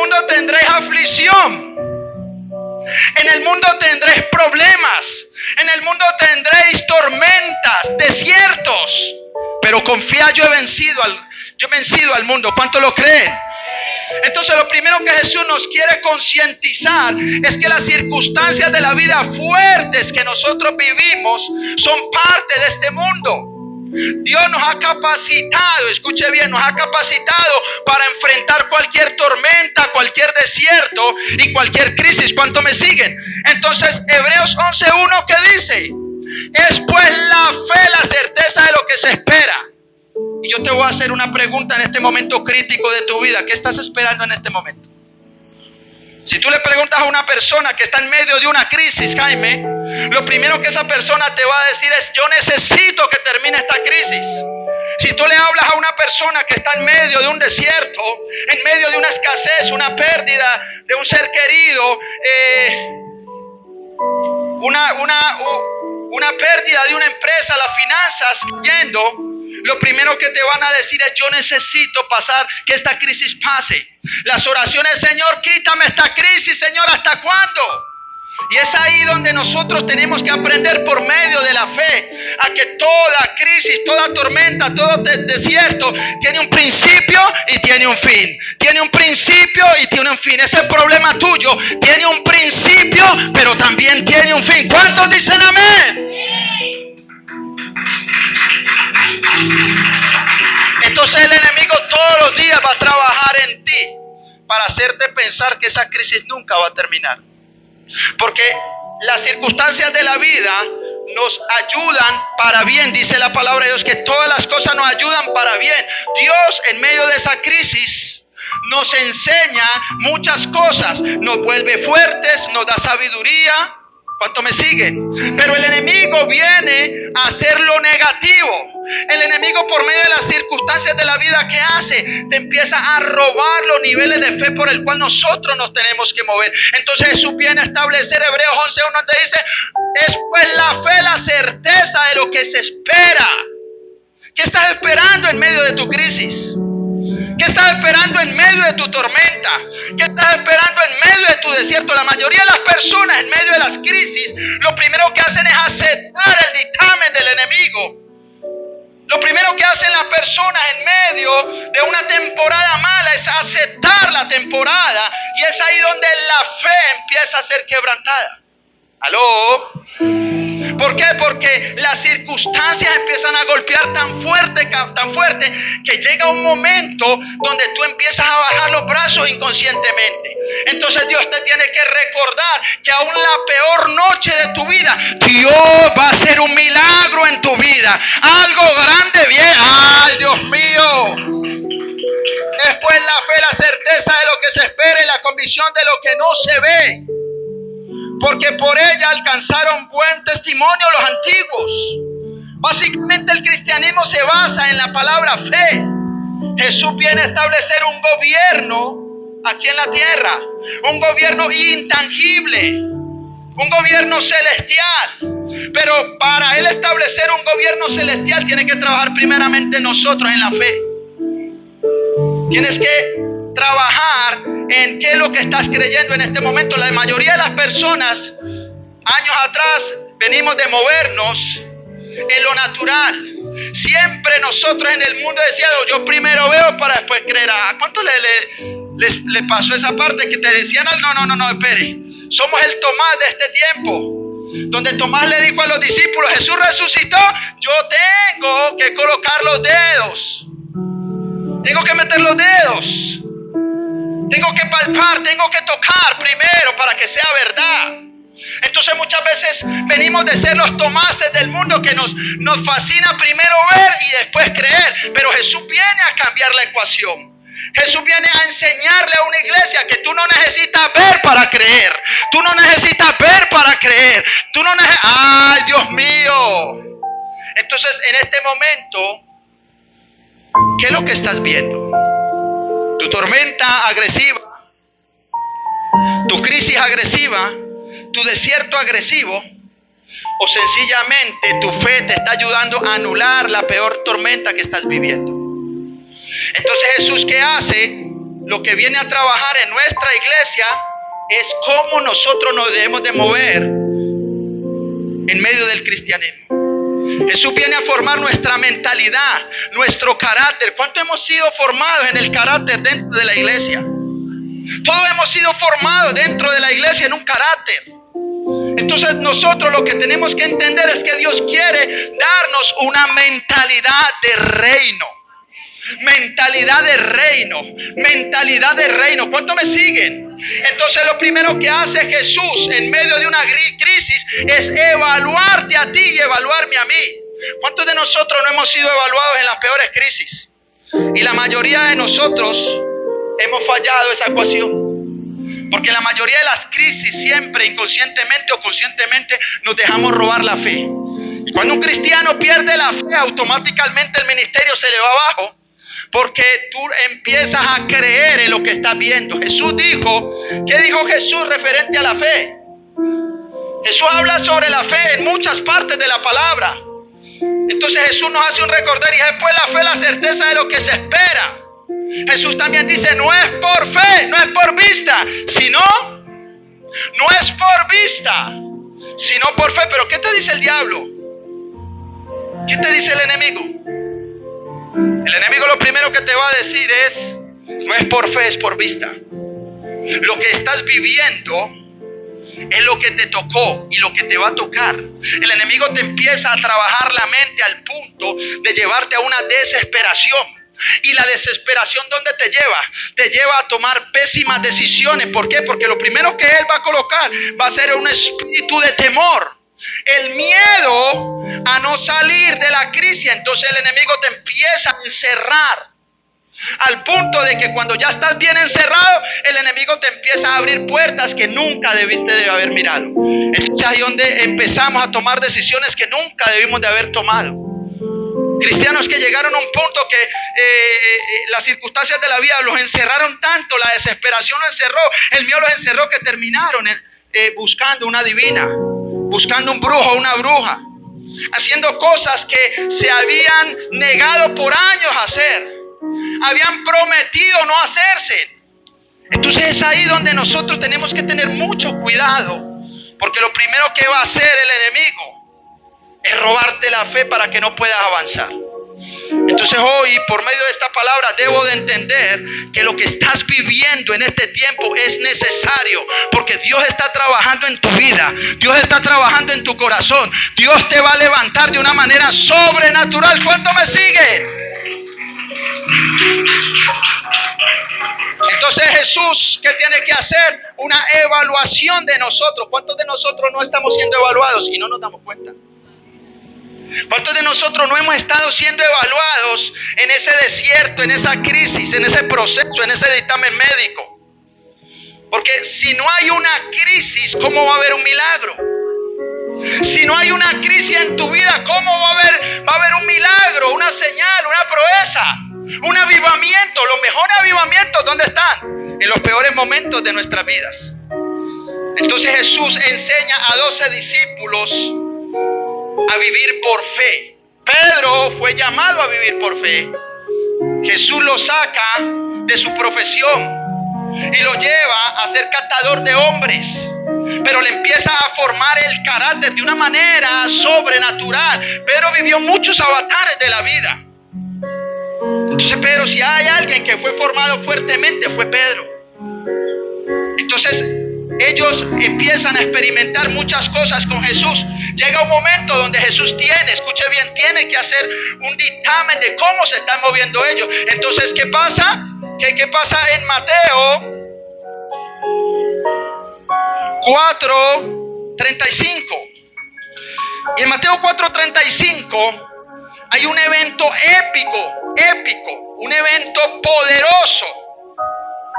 mundo tendréis aflicción. En el mundo tendréis problemas. En el mundo tendréis tormentas, desiertos. Pero confía, yo he vencido al mundo. ¿Cuánto lo creen? Entonces lo primero que Jesús nos quiere concientizar es que las circunstancias de la vida fuertes que nosotros vivimos son parte de este mundo. Dios nos ha capacitado, escuche bien, nos ha capacitado para enfrentar cualquier tormenta, cualquier desierto y cualquier crisis. ¿Cuánto me siguen? Entonces Hebreos 11:1, ¿qué dice? Es pues la fe, la certeza de lo que se espera. Y yo te voy a hacer una pregunta en este momento crítico de tu vida. ¿Qué estás esperando en este momento? Si tú le preguntas a una persona que está en medio de una crisis, Jaime, lo primero que esa persona te va a decir es: yo necesito que termine esta crisis. Si tú le hablas a una persona que está en medio de un desierto, en medio de una escasez, una pérdida de un ser querido, una pérdida de una empresa, las finanzas cayendo, lo primero que te van a decir es: yo necesito que esta crisis pase. Las oraciones: Señor, quítame esta crisis, Señor, ¿hasta cuándo? Y es ahí donde nosotros tenemos que aprender por medio de la fe a que toda crisis, toda tormenta, todo desierto tiene un principio y tiene un fin. Tiene un principio y tiene un fin. Ese problema tuyo tiene un principio, pero también tiene un fin. ¿Cuántos dicen amén? Entonces el enemigo todos los días va a trabajar en ti para hacerte pensar que esa crisis nunca va a terminar. Porque las circunstancias de la vida nos ayudan para bien. Dice la palabra de Dios que todas las cosas nos ayudan para bien. Dios, en medio de esa crisis, nos enseña muchas cosas. Nos vuelve fuertes, nos da sabiduría. ¿Cuánto me siguen? Pero el enemigo viene a hacer lo negativo. El enemigo, por medio de las circunstancias de la vida, ¿qué hace? Te empieza a robar los niveles de fe por el cual nosotros nos tenemos que mover. Entonces Jesús viene a establecer Hebreos 11:1, donde dice: es pues la fe, la certeza de lo que se espera. ¿Qué estás esperando en medio de tu crisis? ¿Qué estás esperando en medio de tu tormenta? ¿Qué estás esperando en medio de tu desierto? La mayoría de las personas en medio de las crisis, lo primero que hacen es aceptar el dictamen del enemigo. Lo primero que hacen las personas en medio de una temporada mala es aceptar la temporada. Y es ahí donde la fe empieza a ser quebrantada. ¿Aló? ¿Por qué? Porque las circunstancias empiezan a golpear tan fuerte que llega un momento donde tú empiezas a bajar los brazos inconscientemente. Entonces Dios te tiene que recordar que aún la peor noche de tu vida, Dios va a hacer un milagro en tu vida. Algo grande viene. ¡Ay, Dios mío! Es pues la fe, la certeza de lo que se espera y la convicción de lo que no se ve. Porque por ella alcanzaron buen testimonio los antiguos. Básicamente el cristianismo se basa en la palabra fe. Jesús viene a establecer un gobierno aquí en la tierra. Un gobierno intangible. Un gobierno celestial. Pero para Él establecer un gobierno celestial tiene que trabajar primeramente nosotros en la fe. Tienes que trabajar en qué es lo que estás creyendo en este momento. La mayoría de las personas, años atrás, venimos de movernos en lo natural. Siempre nosotros en el mundo decíamos: yo primero veo para después creer. ¿A cuánto le pasó esa parte que te decían? No, espere. Somos el Tomás de este tiempo, donde Tomás le dijo a los discípulos: Jesús resucitó, yo tengo que colocar los dedos, tengo que meter los dedos, tengo que palpar, tengo que tocar primero para que sea verdad. Entonces muchas veces venimos de ser los Tomases del mundo, que nos fascina primero ver y después creer. Pero Jesús viene a cambiar la ecuación. Jesús viene a enseñarle a una iglesia que tú no necesitas ver para creer. Tú no necesitas ver para creer. Tú no necesitas... ¡Ay, Dios mío! Entonces en este momento, ¿qué es lo que estás viendo? Tu tormenta agresiva, tu crisis agresiva, tu desierto agresivo, o sencillamente tu fe te está ayudando a anular la peor tormenta que estás viviendo. Entonces Jesús, ¿qué hace? lo que viene a trabajar en nuestra iglesia es cómo nosotros nos debemos de mover en medio del cristianismo. Jesús viene a formar nuestra mentalidad, nuestro carácter. ¿Cuánto hemos sido formados en el carácter dentro de la iglesia? Todos hemos sido formados dentro de la iglesia en un carácter. Entonces nosotros lo que tenemos que entender es que Dios quiere darnos una mentalidad de reino. Mentalidad de reino. Mentalidad de reino. ¿Cuánto me siguen? Entonces lo primero que hace Jesús en medio de una crisis es evaluarte a ti y evaluarme a mí. ¿Cuántos de nosotros no hemos sido evaluados en las peores crisis? Y la mayoría de nosotros hemos fallado esa ecuación. Porque en la mayoría de las crisis siempre, inconscientemente o conscientemente, nos dejamos robar la fe. Y cuando un cristiano pierde la fe, automáticamente el ministerio se le va abajo. Porque tú empiezas a creer en lo que estás viendo. Jesús dijo, ¿qué dijo Jesús referente a la fe? Jesús habla sobre la fe en muchas partes de la palabra. Entonces Jesús nos hace un recordar y después la fe, la certeza de lo que se espera. Jesús también dice, no es por fe, no es por vista, sino, no es por vista, sino por fe. Pero ¿qué te dice el diablo? ¿Qué te dice el enemigo? El enemigo lo primero que te va a decir es, no es por fe, es por vista. Lo que estás viviendo es lo que te tocó y lo que te va a tocar. El enemigo te empieza a trabajar la mente al punto de llevarte a una desesperación. Y la desesperación, ¿dónde te lleva? Te lleva a tomar pésimas decisiones. ¿Por qué? Porque lo primero que él va a colocar va a ser un espíritu de temor. El miedo a no salir de la crisis. Entonces el enemigo te empieza a encerrar. Al punto de que cuando ya estás bien encerrado, el enemigo te empieza a abrir puertas que nunca debiste de haber mirado. Entonces ahí es donde empezamos a tomar decisiones que nunca debimos de haber tomado. Cristianos que llegaron a un punto que las circunstancias de la vida los encerraron tanto, la desesperación los encerró, el miedo los encerró, que terminaron buscando una divina, buscando un brujo o una bruja, haciendo cosas que se habían negado por años a hacer, habían prometido no hacerse. Entonces es ahí donde nosotros tenemos que tener mucho cuidado, porque lo primero que va a hacer el enemigo es robarte la fe para que no puedas avanzar. Entonces hoy, por medio de esta palabra, debo de entender que lo que estás viviendo en este tiempo es necesario, porque Dios está trabajando en tu vida, Dios está trabajando en tu corazón, Dios te va a levantar de una manera sobrenatural. ¿Cuánto me siguen? Entonces Jesús, ¿qué tiene que hacer? Una evaluación de nosotros. ¿Cuántos de nosotros no estamos siendo evaluados y no nos damos cuenta? ¿Cuántos de nosotros no hemos estado siendo evaluados en ese desierto, en esa crisis, en ese proceso, en ese dictamen médico? Porque si no hay una crisis, ¿cómo va a haber un milagro? Si no hay una crisis en tu vida, ¿cómo va a haber? Va a haber un milagro, una señal, una proeza, un avivamiento. Los mejores avivamientos, ¿dónde están? En los peores momentos de nuestras vidas. Entonces Jesús enseña a 12 discípulos a vivir por fe. Pedro fue llamado a vivir por fe. Jesús lo saca de su profesión y lo lleva a ser catador de hombres, pero le empieza a formar el carácter de una manera sobrenatural. Pedro vivió muchos avatares de la vida. Entonces Pedro, si hay alguien que fue formado fuertemente, fue Pedro. Entonces ellos empiezan a experimentar muchas cosas con Jesús. Llega un momento donde Jesús escuche bien, tiene que hacer un dictamen de cómo se están moviendo ellos. Entonces, ¿qué pasa? ¿Qué pasa en Mateo 4:35? Y en Mateo 4:35 hay un evento épico, un evento poderoso.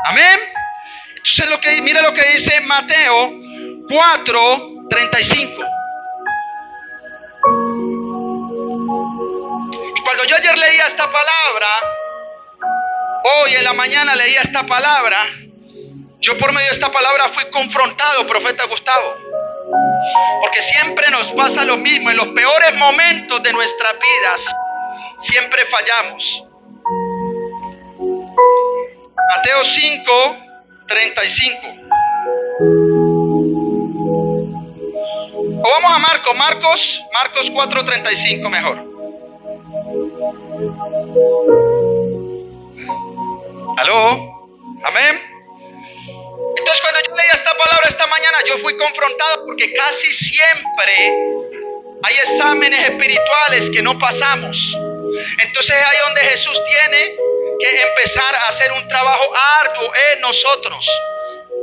Amén. Entonces mira lo que dice Mateo 4:35. Y cuando yo ayer leía esta palabra, hoy en la mañana leía esta palabra, yo por medio de esta palabra fui confrontado, profeta Gustavo. Porque siempre nos pasa lo mismo. En los peores momentos de nuestras vidas siempre fallamos. Mateo 5:35. O vamos a Marcos 4:35 mejor. ¿Aló? Amén. Entonces cuando yo leí esta palabra esta mañana, yo fui confrontado porque casi siempre hay exámenes espirituales que no pasamos. Entonces es ahí donde Jesús tiene que empezar a hacer un trabajo arduo en nosotros.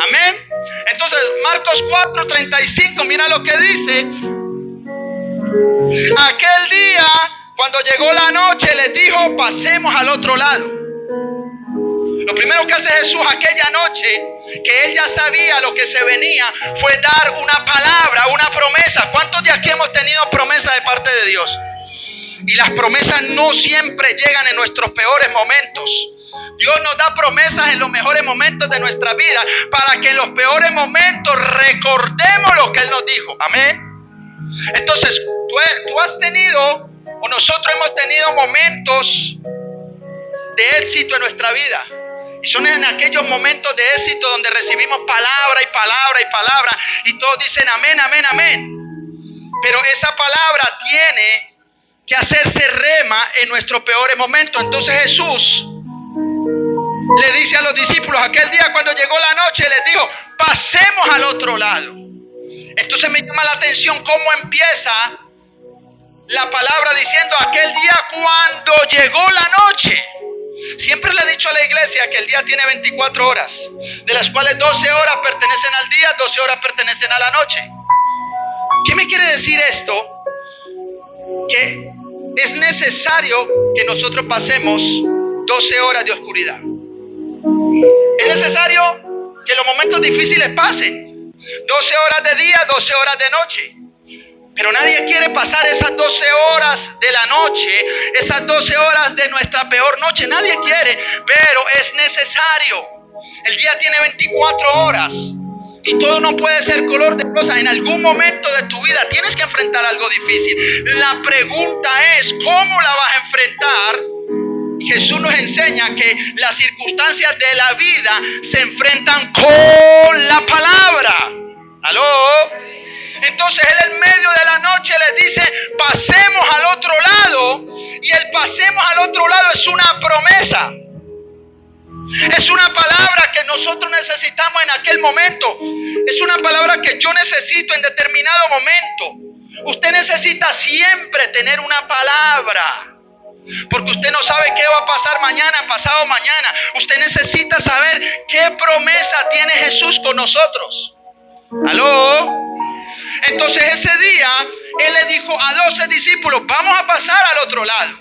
Amén. Entonces Marcos 4:35, mira lo que dice. Aquel día, cuando llegó la noche, les dijo: pasemos al otro lado. Lo primero que hace Jesús aquella noche, que él ya sabía lo que se venía, fue dar una palabra, una promesa. ¿Cuántos de aquí hemos tenido promesas de parte de Dios? Y las promesas no siempre llegan en nuestros peores momentos. Dios nos da promesas en los mejores momentos de nuestra vida, para que en los peores momentos recordemos lo que Él nos dijo. Amén. Entonces, tú has tenido, o nosotros hemos tenido momentos de éxito en nuestra vida. Y son en aquellos momentos de éxito donde recibimos palabra y palabra y palabra, y todos dicen amén, amén, amén. Pero esa palabra tiene que hacerse rema en nuestros peores momentos. Entonces Jesús le dice a los discípulos aquel día, cuando llegó la noche, les dijo: pasemos al otro lado. Entonces me llama la atención cómo empieza la palabra diciendo aquel día cuando llegó la noche. Siempre le he dicho a la iglesia que el día tiene 24 horas, de las cuales 12 horas pertenecen al día, 12 horas pertenecen a la noche. ¿Qué me quiere decir esto? Que es necesario que nosotros pasemos 12 horas de oscuridad. Es necesario que los momentos difíciles pasen. 12 horas de día, 12 horas de noche. Pero nadie quiere pasar esas 12 horas de la noche, esas 12 horas de nuestra peor noche. Nadie quiere, pero es necesario. El día tiene 24 horas y todo no puede ser color de rosa. En algún momento de tu vida tienes que enfrentar algo difícil. La pregunta es, ¿cómo la vas a enfrentar? Jesús nos enseña que las circunstancias de la vida se enfrentan con la palabra. ¿Aló? Entonces Él en medio de la noche les dice: pasemos al otro lado. Y el pasemos al otro lado es una promesa. Es una palabra que nosotros necesitamos en aquel momento. Es una palabra que yo necesito en determinado momento. Usted necesita siempre tener una palabra, porque usted no sabe qué va a pasar mañana, pasado mañana. Usted necesita saber qué promesa tiene Jesús con nosotros. ¿Aló? Entonces ese día Él le dijo a 12 discípulos: vamos a pasar al otro lado.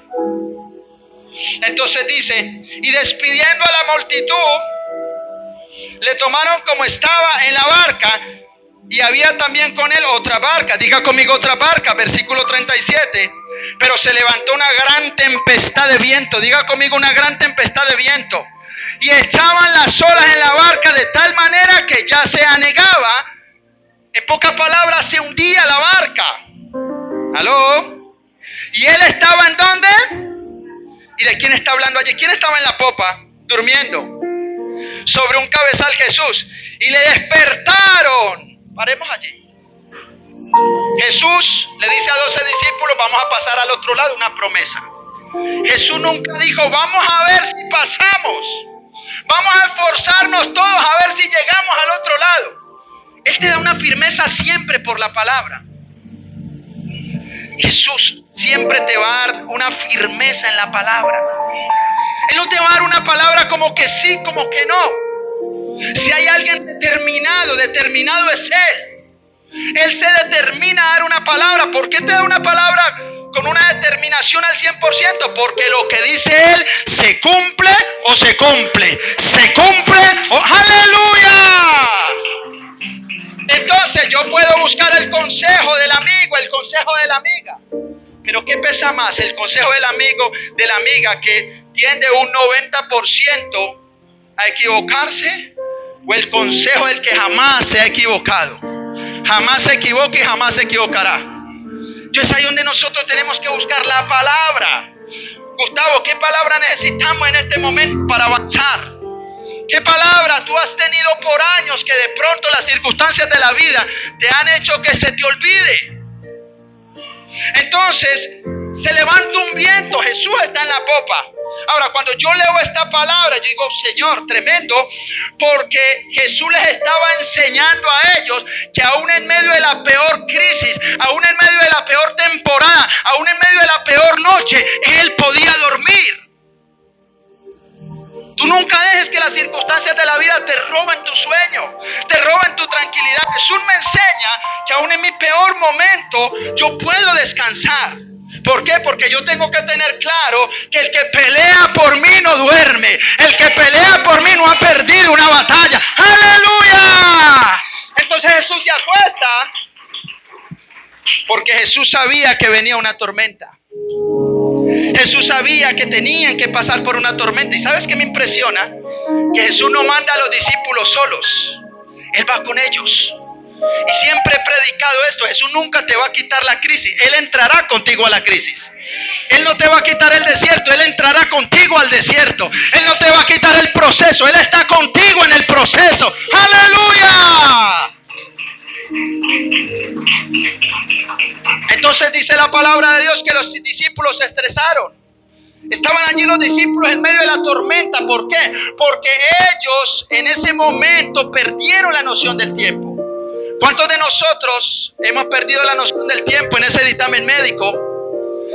Entonces dice: y despidiendo a la multitud, le tomaron como estaba en la barca, y había también con Él otra barca. Diga conmigo: otra barca. Versículo 37. Pero se levantó una gran tempestad de viento. Diga conmigo: una gran tempestad de viento. Y echaban las olas en la barca de tal manera que ya se anegaba. En pocas palabras, se hundía la barca. ¿Aló? ¿Y Él estaba en dónde? ¿Y de quién está hablando allí? ¿Quién estaba en la popa? Durmiendo. Sobre un cabezal Jesús. Y le despertaron. Paremos allí. Jesús le dice a 12 discípulos: vamos a pasar al otro lado, una promesa. Jesús nunca dijo: vamos a ver si pasamos. Vamos a esforzarnos todos a ver si llegamos al otro lado. Él te da una firmeza siempre por la palabra. Jesús siempre te va a dar una firmeza en la palabra. Él no te va a dar una palabra como que sí, como que no. Si hay alguien determinado es Él. Él se determina a dar una palabra. ¿Por qué te da una palabra con una determinación al 100%? Porque lo que dice Él se cumple o se cumple. Se cumple o ¡aleluya! Entonces yo puedo buscar el consejo del amigo, el consejo de la amiga. Pero ¿qué pesa más? ¿El consejo del amigo, de la amiga, que tiende un 90% a equivocarse? ¿O el consejo del que jamás se ha equivocado? Jamás se equivoca y jamás se equivocará. Entonces ahí donde nosotros tenemos que buscar la palabra. Gustavo, ¿qué palabra necesitamos en este momento para avanzar? ¿Qué palabra tú has tenido por años que de pronto las circunstancias de la vida te han hecho que se te olvide? Entonces se levanta un viento, Jesús está en la popa. Ahora, cuando yo leo esta palabra, yo digo, Señor, tremendo, porque Jesús les estaba enseñando a ellos que aún en medio de la peor crisis, aún en medio de la peor temporada, aún en medio de la peor noche, Él podía dormir. Tú nunca dejes que las circunstancias de la vida te roben tu sueño, te roben tu tranquilidad. Jesús me enseña que aún en mi peor momento yo puedo descansar. ¿Por qué? Porque yo tengo que tener claro que el que pelea por mí no duerme. El que pelea por mí no ha perdido una batalla. ¡Aleluya! Entonces Jesús se acuesta porque Jesús sabía que venía una tormenta. Jesús sabía que tenían que pasar por una tormenta. ¿Y sabes qué me impresiona? Que Jesús no manda a los discípulos solos. Él va con ellos. Y siempre he predicado esto. Jesús nunca te va a quitar la crisis. Él entrará contigo a la crisis. Él no te va a quitar el desierto. Él entrará contigo al desierto. Él no te va a quitar el proceso. Él está contigo en el proceso. ¡Aleluya! Entonces dice la palabra de Dios que los discípulos se estresaron. Estaban allí los discípulos en medio de la tormenta. ¿Por qué? Porque ellos en ese momento perdieron la noción del tiempo. ¿Cuántos de nosotros hemos perdido la noción del tiempo en ese dictamen médico?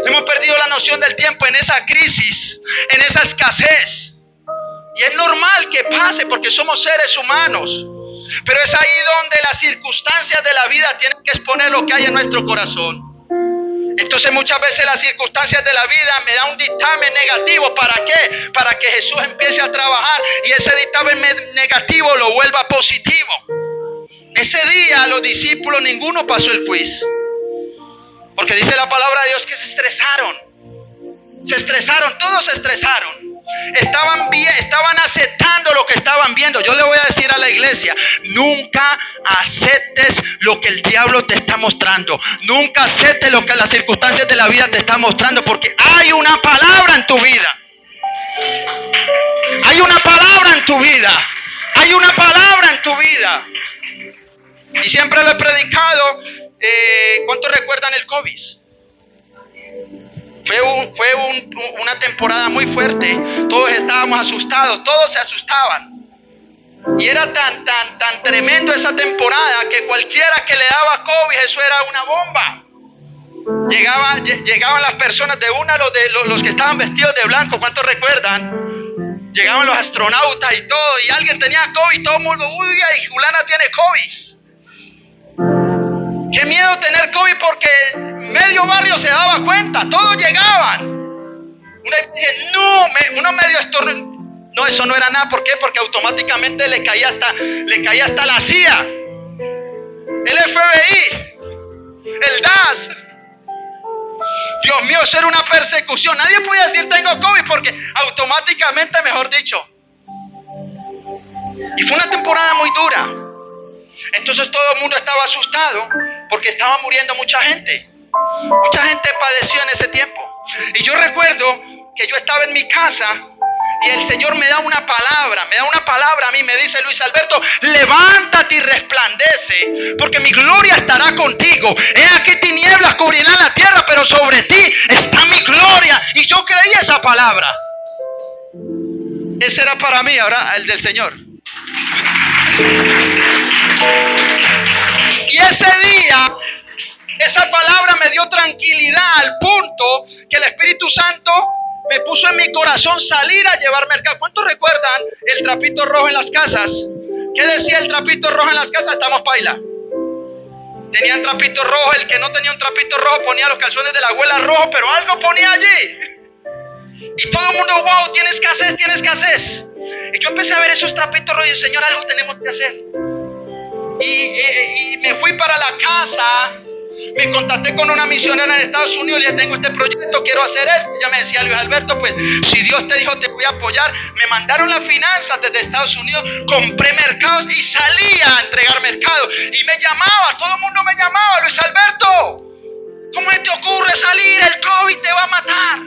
Hemos perdido la noción del tiempo en esa crisis, en esa escasez. Y es normal que pase porque somos seres humanos. Pero es ahí donde las circunstancias de la vida tienen que exponer lo que hay en nuestro corazón. Entonces muchas veces las circunstancias de la vida me dan un dictamen negativo. ¿Para qué? Para que Jesús empiece a trabajar y ese dictamen negativo lo vuelva positivo. Ese día los discípulos ninguno pasó el quiz. Porque dice la palabra de Dios que se estresaron. Se estresaron, todos se estresaron. Estaban aceptando lo que estaban viendo. Yo le voy a decir a la iglesia, nunca aceptes lo que el diablo te está mostrando. Nunca aceptes lo que las circunstancias de la vida te están mostrando, porque hay una palabra en tu vida. Hay una palabra en tu vida. Hay una palabra en tu vida. Y siempre lo he predicado. ¿Cuántos recuerdan el COVID? Fue una temporada muy fuerte. Todos estábamos asustados, todos se asustaban. Y era tan tremendo esa temporada que cualquiera que le daba COVID, eso era una bomba. Llegaban las personas de los que estaban vestidos de blanco, ¿cuántos recuerdan? Llegaban los astronautas y todo, y alguien tenía COVID, todo el mundo, uy, y Juliana tiene COVID. Qué miedo tener COVID porque medio barrio se daba cuenta, todos llegaban. Uno medio estornudo. No, eso no era nada. ¿Por qué? Porque automáticamente le caía hasta la CIA, el FBI, el DAS. Dios mío, eso era una persecución. Nadie podía decir tengo COVID porque automáticamente, mejor dicho. Y fue una temporada muy dura. Entonces todo el mundo estaba asustado porque estaba muriendo mucha gente. Mucha gente padeció en ese tiempo. Y yo recuerdo que yo estaba en mi casa y el Señor me da una palabra a mí, me dice: Luis Alberto, levántate y resplandece, porque mi gloria estará contigo. He aquí tinieblas cubrirán la tierra, pero sobre ti está mi gloria. Y yo creí esa palabra. Ese era para mí, ahora el del Señor. Y ese día, esa palabra me dio tranquilidad al punto que el Espíritu Santo me puso en mi corazón salir a llevar mercado. ¿Cuántos recuerdan el trapito rojo en las casas? ¿Qué decía el trapito rojo en las casas? Estamos paila. Tenían trapito rojo. El que no tenía un trapito rojo ponía los calzones de la abuela rojo, pero algo ponía allí. Y todo el mundo, wow, tienes que hacer. Y yo empecé a ver esos trapitos rojos y Señor, algo tenemos que hacer. Y me fui para la casa. Me contacté con una misionera en Estados Unidos. Le dije: tengo este proyecto, quiero hacer esto. Ella me decía: Luis Alberto, pues si Dios te dijo te voy a apoyar. Me mandaron las finanzas desde Estados Unidos. Compré mercados y salí a entregar mercados. Y me llamaba, todo el mundo me llamaba: Luis Alberto, ¿cómo te ocurre salir? El COVID te va a matar.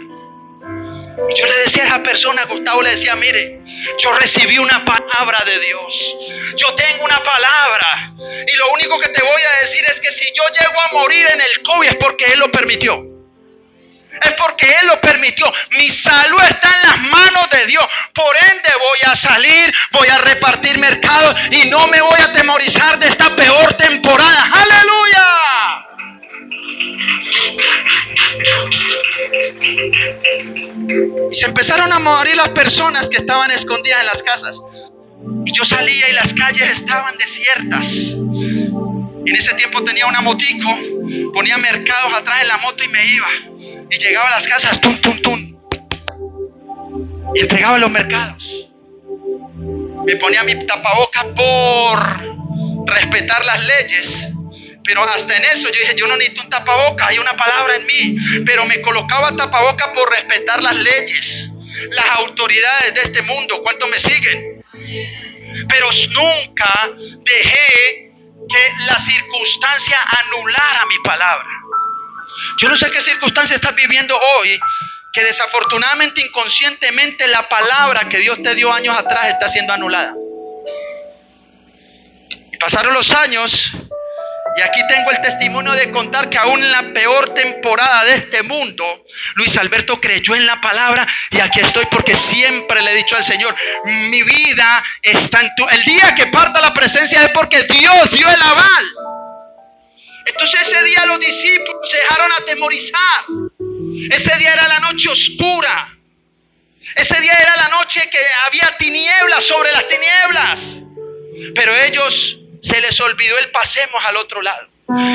Y yo le decía a esa persona, Gustavo, le decía, mire, yo recibí una palabra de Dios. Yo tengo una palabra. Y lo único que te voy a decir es que si yo llego a morir en el COVID es porque Él lo permitió. Es porque Él lo permitió. Mi salud está en las manos de Dios. Por ende voy a salir, voy a repartir mercados y no me voy a atemorizar de esta peor temporada. ¡Aleluya! Y se empezaron a morir las personas que estaban escondidas en las casas. Y yo salía y las calles estaban desiertas. Y en ese tiempo tenía una motico, ponía mercados atrás en la moto y me iba. Y llegaba a las casas, tum, tum, tum. Y entregaba los mercados. Me ponía mi tapaboca por respetar las leyes. Pero hasta en eso yo dije, yo no necesito un tapaboca, hay una palabra en mí. Pero me colocaba tapaboca por respetar las leyes, las autoridades de este mundo. ¿Cuántos me siguen? Pero nunca dejé que la circunstancia anulara mi palabra. Yo no sé qué circunstancia estás viviendo hoy, que desafortunadamente, inconscientemente, la palabra que Dios te dio años atrás está siendo anulada. Y pasaron los años, y aquí tengo el testimonio de contar que aún en la peor temporada de este mundo, Luis Alberto creyó en la palabra, y aquí estoy porque siempre le he dicho al Señor, mi vida está en tu... El día que parta la presencia es porque Dios dio el aval. Entonces ese día los discípulos se dejaron atemorizar. Ese día era la noche oscura. Ese día era la noche que había tinieblas sobre las tinieblas. Pero ellos se les olvidó el pasemos al otro lado.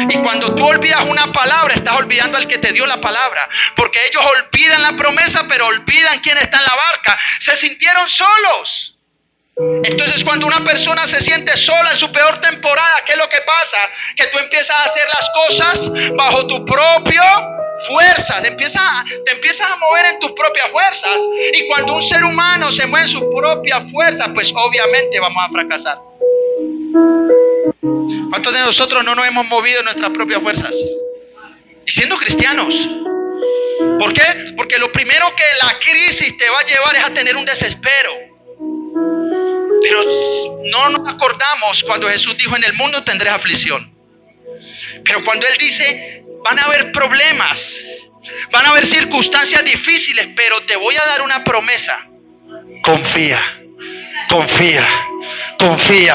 Y cuando tú olvidas una palabra, estás olvidando al que te dio la palabra. Porque ellos olvidan la promesa, pero olvidan quién está en la barca. Se sintieron solos. Entonces cuando una persona se siente sola en su peor temporada, ¿qué es lo que pasa? Que tú empiezas a hacer las cosas bajo tu propio fuerzas, te empiezas a mover en tus propias fuerzas. Y cuando un ser humano se mueve en sus propias fuerzas, pues obviamente vamos a fracasar. ¿Cuántos de nosotros no nos hemos movido en nuestras propias fuerzas? Y siendo cristianos. ¿Por qué? Porque lo primero que la crisis te va a llevar es a tener un desespero. Pero no nos acordamos cuando Jesús dijo, en el mundo tendréis aflicción. Pero cuando Él dice, van a haber problemas, van a haber circunstancias difíciles, pero te voy a dar una promesa. Confía, confía, confía,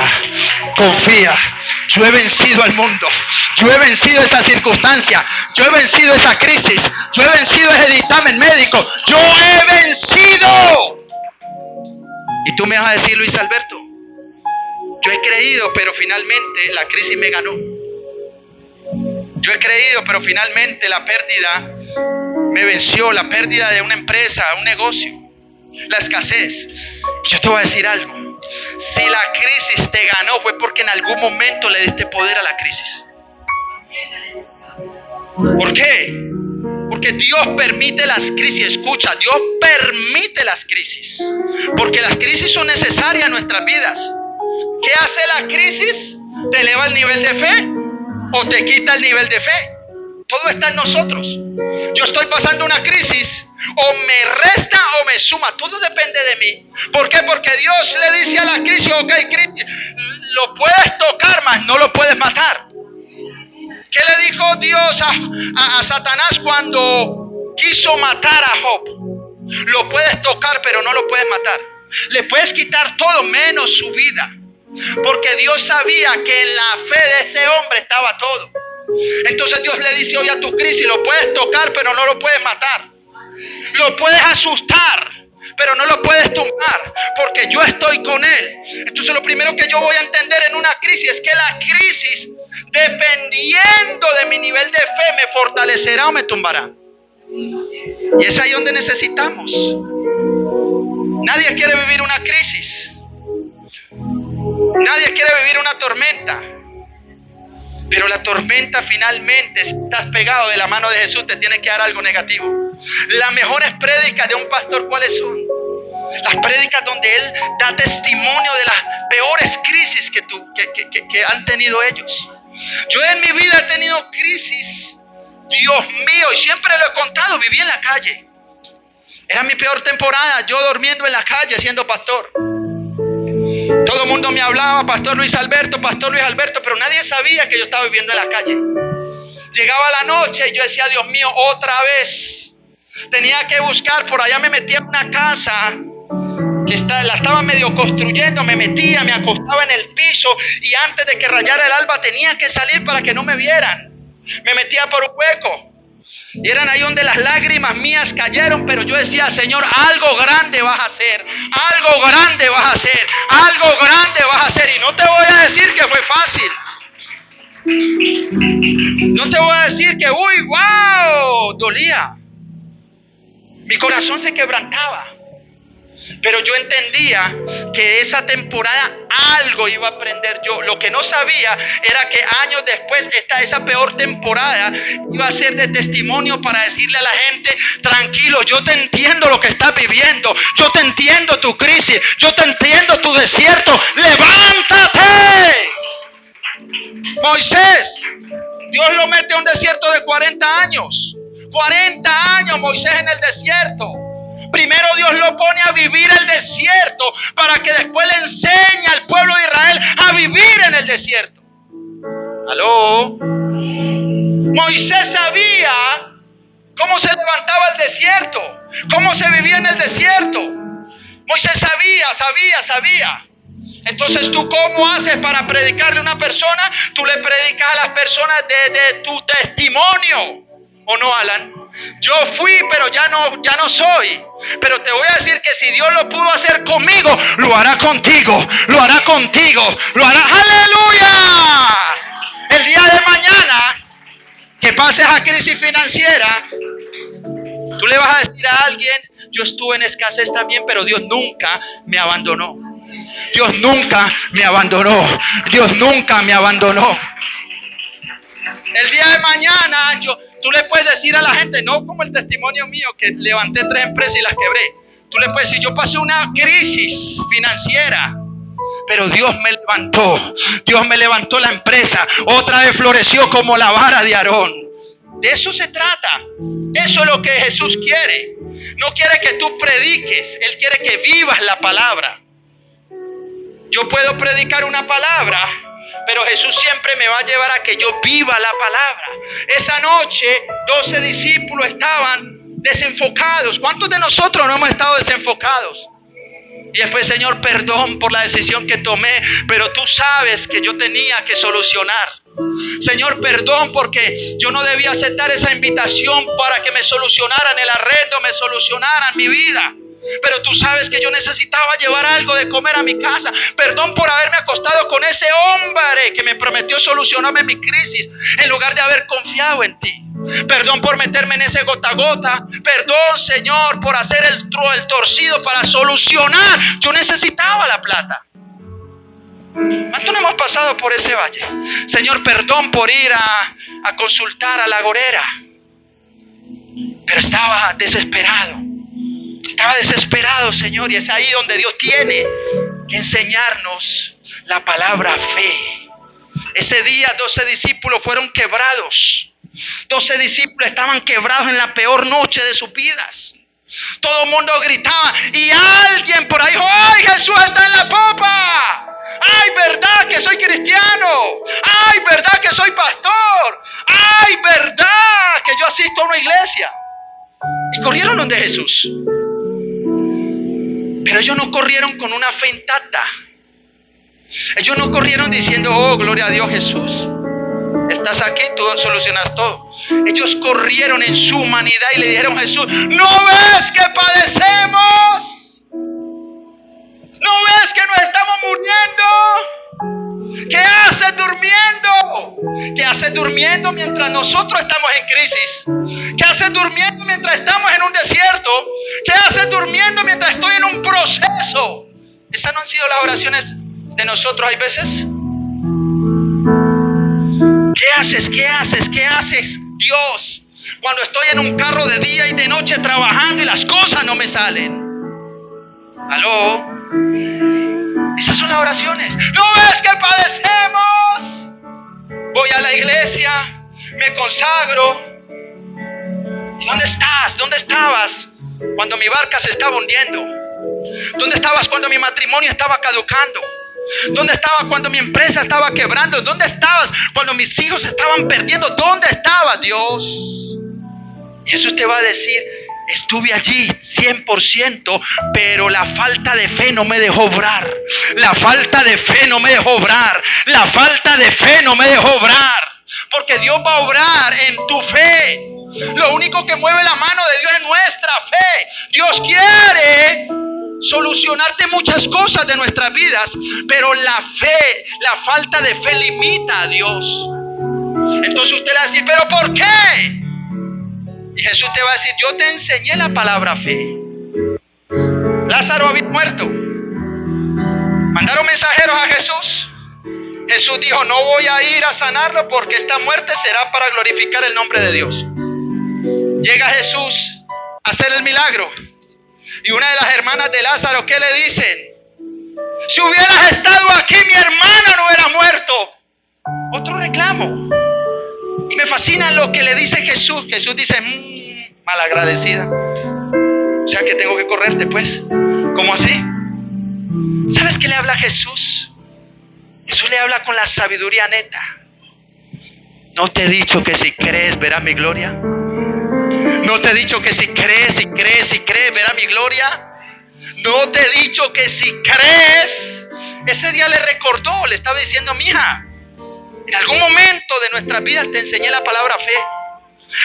confía. Yo he vencido al mundo. Yo he vencido esa circunstancia. Yo he vencido esa crisis. Yo he vencido ese dictamen médico. Yo he vencido. Y tú me vas a decir, Luis Alberto, yo he creído, pero finalmente la crisis me ganó. Yo he creído, pero finalmente la pérdida me venció. La pérdida de una empresa, un negocio, la escasez. Yo te voy a decir algo. Si la crisis te ganó, fue porque en algún momento le diste poder a la crisis. ¿Por qué? Porque Dios permite las crisis. Escucha, Dios permite las crisis. Porque las crisis son necesarias en nuestras vidas. ¿Qué hace la crisis? ¿Te eleva el nivel de fe o te quita el nivel de fe? Todo está en nosotros. Yo estoy pasando una crisis, o me resta o me suma. Todo depende de mí. ¿Por qué? Porque Dios le dice a la crisis, ok, crisis, lo puedes tocar, mas no lo puedes matar. ¿Qué le dijo Dios a Satanás cuando quiso matar a Job? Lo puedes tocar, pero no lo puedes matar. Le puedes quitar todo menos su vida. Porque Dios sabía que en la fe de ese hombre estaba todo. Entonces Dios le dice hoy a tu crisis, lo puedes tocar, pero no lo puedes matar. Lo puedes asustar, pero no lo puedes tumbar, porque yo estoy con él. Entonces lo primero que yo voy a entender en una crisis es que la crisis, dependiendo de mi nivel de fe, me fortalecerá o me tumbará. Y es ahí donde necesitamos. Nadie quiere vivir una crisis. Nadie quiere vivir una tormenta. Pero la tormenta finalmente, si estás pegado de la mano de Jesús, te tiene que dar algo negativo. Las mejores prédicas de un pastor, ¿cuáles son? Las prédicas donde él da testimonio de las peores crisis que han tenido ellos. Yo en mi vida he tenido crisis, Dios mío, y siempre lo he contado, viví en la calle. Era mi peor temporada, yo durmiendo en la calle siendo pastor. Todo el mundo me hablaba, Pastor Luis Alberto, pero nadie sabía que yo estaba viviendo en la calle. Llegaba la noche y yo decía, Dios mío, otra vez. Tenía que buscar, por allá me metía en una casa que la estaba medio construyendo, me metía, me acostaba en el piso y antes de que rayara el alba tenía que salir para que no me vieran. Me metía por un hueco. Y eran ahí donde las lágrimas mías cayeron, pero yo decía, Señor, algo grande vas a hacer, algo grande vas a hacer, algo grande vas a hacer. Y no te voy a decir que fue fácil. No te voy a decir que, uy, wow, dolía. Mi corazón se quebrantaba. Pero yo entendía que esa temporada algo iba a aprender yo. Lo que no sabía era que años después esa peor temporada iba a ser de testimonio para decirle a la gente, tranquilo, yo te entiendo lo que estás viviendo, yo te entiendo tu crisis, yo te entiendo tu desierto, levántate. Moisés, Dios lo mete a un desierto de 40 años. 40 años Moisés en el desierto. Primero Dios lo pone a vivir el desierto para que después le enseñe al pueblo de Israel a vivir en el desierto. ¿Aló? Moisés sabía cómo se levantaba el desierto, cómo se vivía en el desierto. Moisés sabía. Entonces, ¿tú cómo haces para predicarle a una persona? Tú le predicas a las personas de tu testimonio. ¿O no, Alan? Yo fui, pero ya no soy. Pero te voy a decir que si Dios lo pudo hacer conmigo, lo hará contigo, lo hará contigo, lo hará. ¡Aleluya! El día de mañana que pases a crisis financiera, tú le vas a decir a alguien, yo estuve en escasez también, pero Dios nunca me abandonó. Dios nunca me abandonó. Dios nunca me abandonó. El día de mañana tú le puedes decir a la gente, no como el testimonio mío que levanté 3 empresas y las quebré. Tú le puedes decir, yo pasé una crisis financiera, pero Dios me levantó. Dios me levantó la empresa. Otra vez floreció como la vara de Aarón. De eso se trata. Eso es lo que Jesús quiere. No quiere que tú prediques. Él quiere que vivas la palabra. Yo puedo predicar una palabra, pero Jesús siempre me va a llevar a que yo viva la palabra. Esa noche 12 discípulos estaban desenfocados. ¿Cuántos de nosotros no hemos estado desenfocados? Y después, Señor, perdón por la decisión que tomé, pero tú sabes que yo tenía que solucionar. Señor, perdón porque yo no debía aceptar esa invitación para que me solucionaran el arrendo, me solucionaran mi vida. Pero tú sabes que yo necesitaba llevar algo de comer a mi casa. Perdón por haberme acostado con ese hombre que me prometió solucionarme mi crisis en lugar de haber confiado en ti. Perdón por meterme en ese gota a gota. Perdón, Señor, por hacer el torcido para solucionar. Yo necesitaba la plata. ¿Cuánto no hemos pasado por ese valle? Señor, perdón por ir a consultar a la agorera. Pero estaba desesperado. Estaba desesperado, Señor, y es ahí donde Dios tiene que enseñarnos la palabra fe. Ese día 12 discípulos fueron quebrados. 12 discípulos estaban quebrados en la peor noche de sus vidas. Todo el mundo gritaba y alguien por ahí dijo, ¡ay, Jesús está en la popa! ¡Ay, verdad que soy cristiano! ¡Ay, verdad que soy pastor! ¡Ay, verdad que yo asisto a una iglesia! Y corrieron donde Jesús. Pero ellos no corrieron con una fe intacta. Ellos no corrieron diciendo, oh, gloria a Dios, Jesús. Estás aquí, tú solucionas todo. Ellos corrieron en su humanidad y le dijeron a Jesús, ¿no ves que padecemos? ¿No ves que nos estamos muriendo? ¿Qué haces durmiendo? ¿Qué haces durmiendo mientras nosotros estamos en crisis? ¿Qué haces durmiendo mientras estamos en un desierto? ¿Qué haces durmiendo mientras estoy en un proceso? ¿Esas no han sido las oraciones de nosotros hay veces? ¿Qué haces? ¿Qué haces? ¿Qué haces, Dios? Cuando estoy en un carro de día y de noche trabajando y las cosas no me salen. ¿Aló? Esas son las oraciones. ¿No ves que padecemos? Voy a la iglesia, me consagro. ¿Y dónde estás? ¿Dónde estabas cuando mi barca se estaba hundiendo? ¿Dónde estabas cuando mi matrimonio estaba caducando? ¿Dónde estabas cuando mi empresa estaba quebrando? ¿Dónde estabas cuando mis hijos estaban perdiendo? ¿Dónde estaba Dios? Y Jesús te va a decir: estuve allí 100%, pero la falta de fe no me dejó obrar. La falta de fe no me dejó obrar. La falta de fe no me dejó obrar. Porque Dios va a obrar en tu fe. Lo único que mueve la mano de Dios es nuestra fe. Dios quiere solucionarte muchas cosas de nuestras vidas, pero la fe, la falta de fe limita a Dios. Entonces usted le va a decir: ¿pero por qué? Y Jesús te va a decir: yo te enseñé la palabra fe. Lázaro había muerto. Mandaron mensajeros a Jesús. Jesús dijo: no voy a ir a sanarlo porque esta muerte será para glorificar el nombre de Dios. Llega Jesús a hacer el milagro. Y una de las hermanas de Lázaro, ¿qué le dicen? Si hubieras estado aquí, mi hermana no hubiera muerto. Otro reclamo. Y me fascina lo que le dice Jesús. Jesús dice: malagradecida. O sea que tengo que correrte, pues. ¿Cómo así? ¿Sabes qué le habla Jesús? Jesús le habla con la sabiduría neta. ¿No te he dicho que si crees verás mi gloria? ¿No te he dicho que si crees verás mi gloria? ¿No te he dicho que si crees? Ese día le recordó, le estaba diciendo: mija, en algún momento de nuestras vidas te enseñé la palabra fe.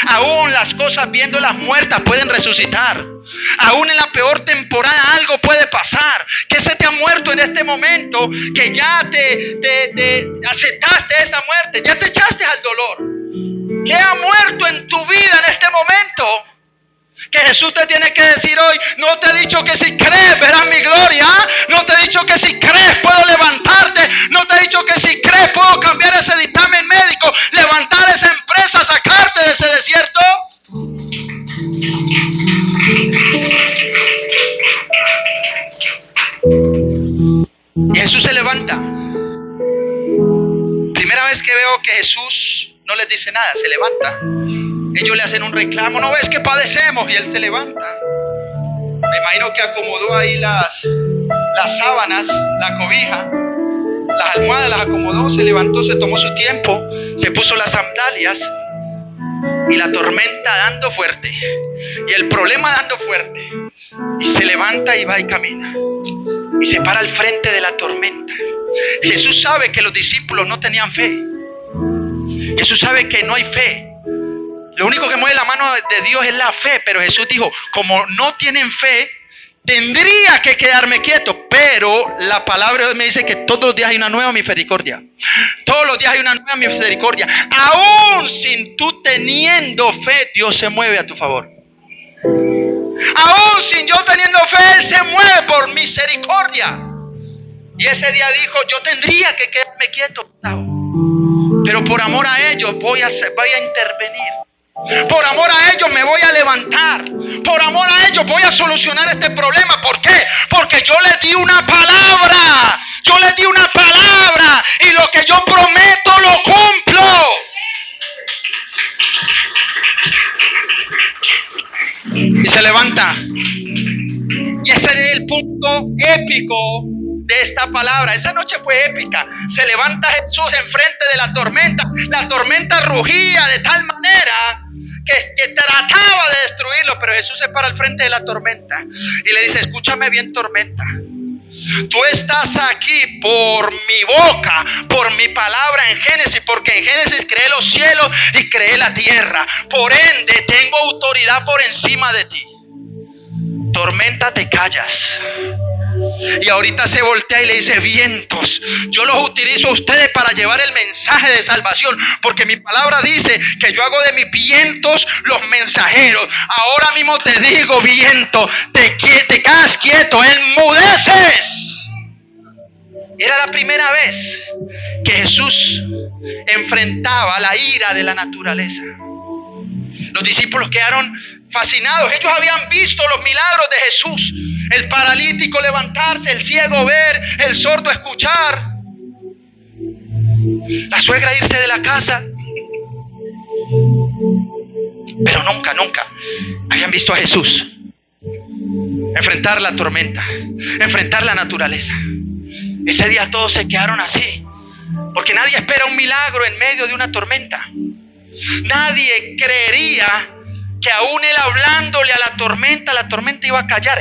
Aún las cosas viéndolas muertas pueden resucitar. Aún en la peor temporada algo puede pasar. ¿Qué se te ha muerto en este momento? Que ya te aceptaste esa muerte, ya te echaste al dolor. ¿Qué ha muerto en tu vida en este momento? Que Jesús te tiene que decir hoy: no te he dicho que si crees verás mi gloria. No te he dicho que si crees puedo levantarte. No te he dicho que si crees puedo cambiar ese dictamen médico, levantar esa empresa, sacarte de ese desierto. Y Jesús se levanta. Primera vez que veo que Jesús no les dice nada, se levanta. Ellos le hacen un reclamo: ¿no ves que padecemos? Y él se levanta. Me imagino que acomodó ahí las sábanas, la cobija, las almohadas, las acomodó, se levantó, se tomó su tiempo, se puso las sandalias. Y la tormenta dando fuerte, y el problema dando fuerte, y se levanta y va y camina, y se para al frente de la tormenta. Jesús sabe que los discípulos no tenían fe. Jesús sabe que no hay fe. Lo único que mueve la mano de Dios es la fe. Pero Jesús dijo: como no tienen fe, tendría que quedarme quieto. Pero la palabra de Dios me dice que todos los días hay una nueva misericordia. Todos los días hay una nueva misericordia. Aún sin tú teniendo fe, Dios se mueve a tu favor. Aún sin yo teniendo fe, Él se mueve por misericordia. Y ese día dijo: yo tendría que quedarme quieto, pero por amor a ellos voy a intervenir. Por amor a ellos me voy a levantar. Por amor a ellos voy a solucionar este problema. ¿Por qué? Porque yo les di una palabra. Yo les di una palabra. Y lo que yo prometo lo cumplo. Y se levanta. Y ese es el punto épico de esta palabra. Esa noche fue épica. Se levanta Jesús enfrente de la tormenta. La tormenta rugía de tal manera que trataba de destruirlo, pero Jesús se para al frente de la tormenta y le dice: escúchame bien, tormenta. Tú estás aquí por mi boca, por mi palabra en Génesis, porque en Génesis creé los cielos y creé la tierra. Por ende, tengo autoridad por encima de ti. Tormenta, te callas. Y ahorita se voltea y le dice: vientos, yo los utilizo a ustedes para llevar el mensaje de salvación, porque mi palabra dice que yo hago de mis vientos los mensajeros. Ahora mismo te digo: viento, te quedas quieto, enmudeces. Era la primera vez que Jesús enfrentaba la ira de la naturaleza. Los discípulos quedaron fascinados. Ellos habían visto los milagros de Jesús: el paralítico levantarse, el ciego ver, el sordo escuchar, la suegra irse de la casa. Pero nunca habían visto a Jesús enfrentar la tormenta, enfrentar la naturaleza. Ese día todos se quedaron así, porque nadie espera un milagro en medio de una tormenta. Nadie creería que aún él hablándole a la tormenta iba a callar.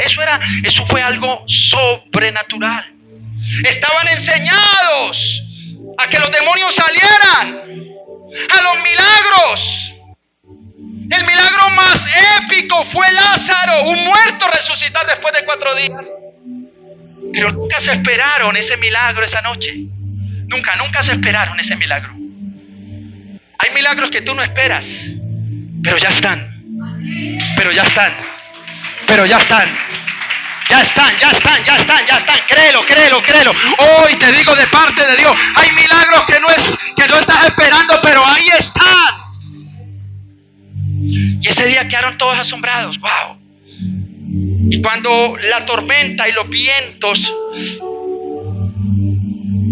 Eso fue algo sobrenatural. Estaban enseñados a que los demonios salieran, a los milagros. El milagro más épico fue Lázaro, un muerto resucitar después de 4 días. Pero nunca se esperaron ese milagro esa noche. Nunca se esperaron ese milagro. Hay milagros que tú no esperas, pero ya están. Pero ya están. Ya están. Créelo. Hoy te digo de parte de Dios, hay milagros que no estás esperando, pero ahí están. Y ese día quedaron todos asombrados. ¡Wow! Y cuando la tormenta y los vientos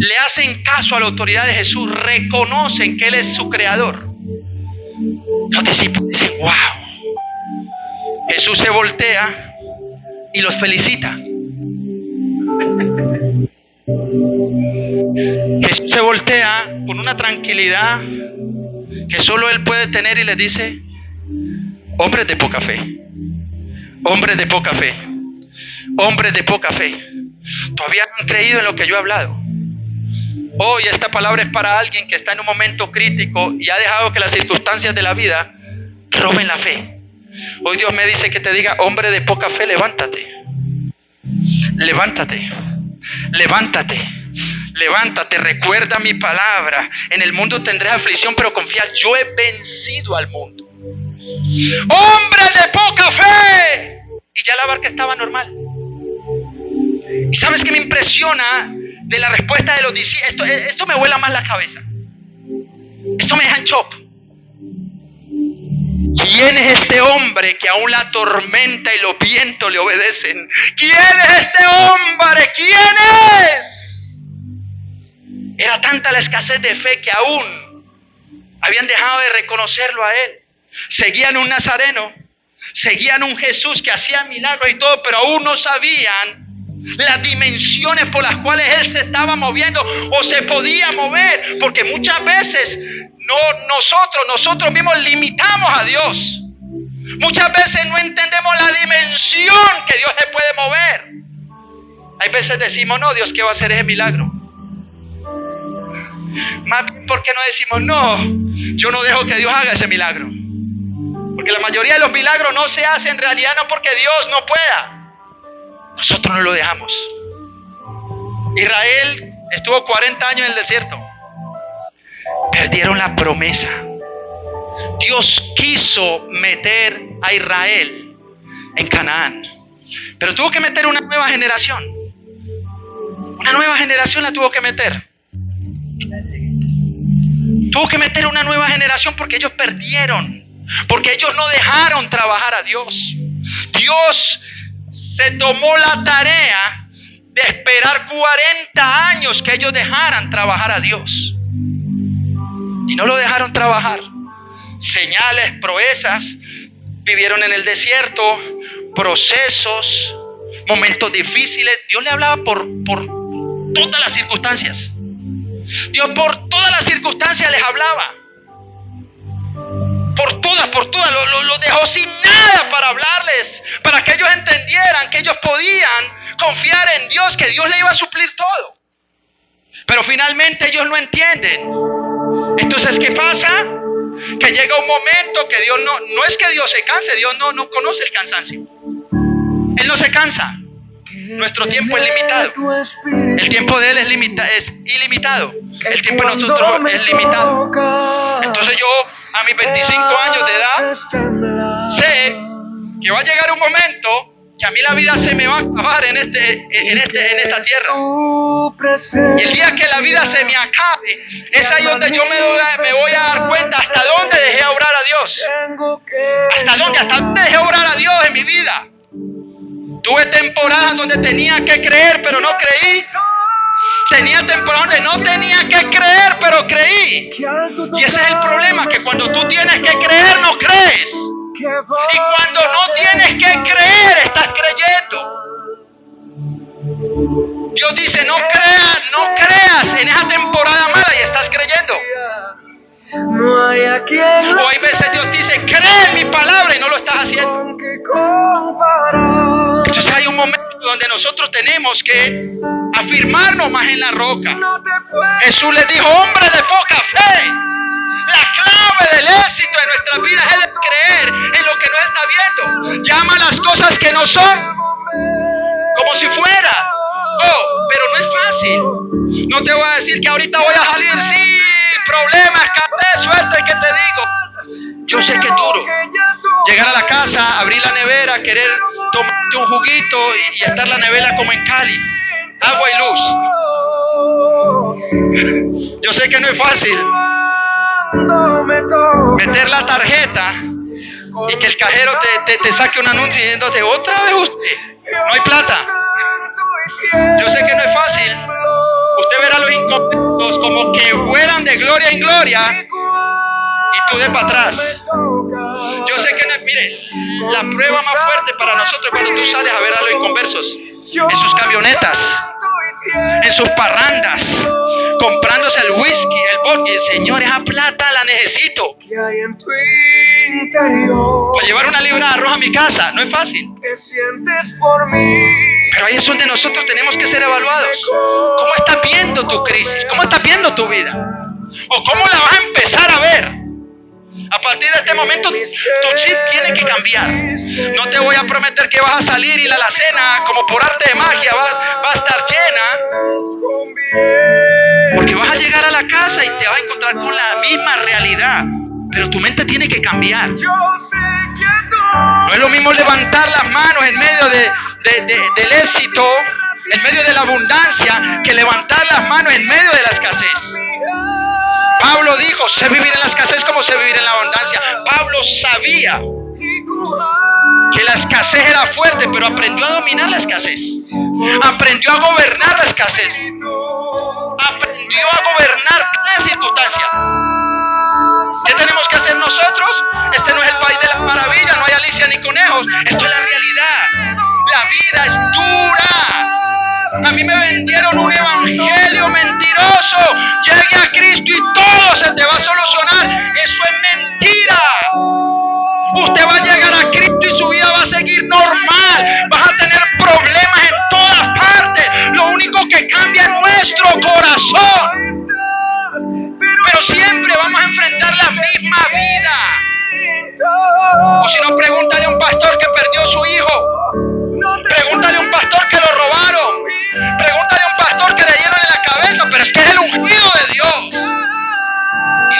le hacen caso a la autoridad de Jesús, reconocen que Él es su creador, los discípulos dicen: ¡wow! Jesús se voltea y los felicita. Jesús se voltea con una tranquilidad que solo Él puede tener y les dice: hombres de poca fe, hombres de poca fe, hombres de poca fe. Todavía no han creído en lo que yo he hablado. Hoy esta palabra es para alguien que está en un momento crítico y ha dejado que las circunstancias de la vida roben la fe. Hoy Dios me dice que te diga: hombre de poca fe, levántate. Levántate, recuerda mi palabra. En el mundo tendrás aflicción, pero confía, yo he vencido al mundo. ¡Hombre de poca fe! Y ya la barca estaba normal. ¿Y sabes qué me impresiona de la respuesta de los discípulos? Esto me vuela más la cabeza. Esto me deja en shock. ¿Quién es este hombre que aún la tormenta y los vientos le obedecen? ¿Quién es este hombre? ¿Quién es? Era tanta la escasez de fe que aún habían dejado de reconocerlo a él. Seguían un nazareno, seguían un Jesús que hacía milagros y todo, pero aún no sabían las dimensiones por las cuales Él se estaba moviendo o se podía mover, porque muchas veces nosotros mismos limitamos a Dios. Muchas veces no entendemos la dimensión que Dios se puede mover. Hay veces decimos: no, Dios, ¿qué va a hacer ese milagro? Más bien, ¿por qué no decimos: no, yo no dejo que Dios haga ese milagro? Porque la mayoría de los milagros no se hacen en realidad no porque Dios no pueda. Nosotros no lo dejamos. Israel estuvo 40 años en el desierto. Perdieron la promesa. Dios quiso meter a Israel en Canaán, pero tuvo que meter una nueva generación. Una nueva generación la tuvo que meter. Tuvo que meter una nueva generación porque ellos perdieron. Porque ellos no dejaron trabajar a Dios. Dios se tomó la tarea de esperar 40 años que ellos dejaran trabajar a Dios. Y no lo dejaron trabajar. Señales, proezas, vivieron en el desierto, procesos, momentos difíciles. Dios le hablaba por todas las circunstancias. Dios por todas las circunstancias les hablaba. Por todas, los dejó sin nada para hablarles, para que ellos entendieran que ellos podían confiar en Dios, que Dios le iba a suplir todo. Pero finalmente ellos no entienden. Entonces, ¿qué pasa? Que llega un momento que Dios no es que Dios se canse, Dios no conoce el cansancio. Él no se cansa. Nuestro tiempo es limitado. El tiempo de Él es ilimitado. El tiempo de nosotros es limitado. Entonces yo, a mis 25 años de edad, sé que va a llegar un momento que a mí la vida se me va a acabar en esta tierra. Y el día que la vida se me acabe, es ahí donde yo me voy a dar cuenta hasta dónde dejé orar a Dios. Hasta dónde dejé orar a Dios en mi vida. Tuve temporadas donde tenía que creer, pero no creí. Tenía temporadas donde no tenía que creer, pero creí. Y ese es el problema, que cuando tú tienes que creer, no crees. Y cuando no tienes que creer, estás creyendo. Dios dice, no creas en esa temporada mala y estás creyendo. O hay veces Dios dice, cree en mi palabra y no lo estás haciendo. Entonces hay un momento donde nosotros tenemos que afirmarnos más en la roca. Jesús les dijo, hombre de poca fe, la clave del éxito de nuestras vidas es el creer en lo que no está viendo. Llama las cosas que no son como si fuera. Oh, pero no es fácil. No te voy a decir que ahorita voy a salir, sí, problemas, café, suerte, ¿qué te digo? Yo sé que es duro. Llegar a la casa, abrir la nevera, querer tomarte un juguito y estar la nevera como en Cali. Agua y luz. Yo sé que no es fácil. Meter la tarjeta y que el cajero te saque un anuncio diciéndote, otra vez usted, no hay plata. Yo sé que no es fácil. Usted verá los inconversos como que vuelan de gloria en gloria y tú de para atrás. Yo sé que no es, mire, la prueba más fuerte para nosotros es cuando tú sales a ver a los inconversos en sus camionetas, en sus parrandas, comprándose el whisky, el vodka. Señor, esa plata la necesito para llevar una libra de arroz a mi casa. No es fácil. Pero ahí es donde nosotros tenemos que ser evaluados. ¿Cómo estás viendo tu crisis? ¿Cómo estás viendo tu vida? ¿O cómo la vas a empezar a ver? A partir de este momento, tu chip tiene que cambiar. No te voy a prometer que vas a salir y la alacena, como por arte de magia, va a estar llena. Porque vas a llegar a la casa y te vas a encontrar con la misma realidad. Pero tu mente tiene que cambiar. No es lo mismo levantar las manos en medio del éxito, en medio de la abundancia, que levantar las manos en medio de la escasez. Pablo dijo, sé vivir en la escasez como sé vivir en la abundancia. Pablo sabía que la escasez era fuerte, pero aprendió a dominar la escasez. Aprendió a gobernar la escasez. Aprendió a gobernar cada circunstancia. ¿Qué tenemos que hacer nosotros? Este no es el país de las maravillas, no hay Alicia ni conejos. Esto es la realidad. La vida es dura. A mí me vendieron un evangelio mentiroso. Llegue a Cristo y todo se te va a solucionar. Eso es mentira. Usted va a llegar a Cristo y su vida va a seguir normal. Vas a tener problemas en todas partes. Lo único que cambia es nuestro corazón. Pero siempre vamos a enfrentar la misma vida. O si no, pregúntale a un pastor que perdió a su hijo. Pregúntale a un pastor que lo robaron. Pregúntale a un pastor que le dieron en la cabeza. Pero es que es el ungido de Dios. Y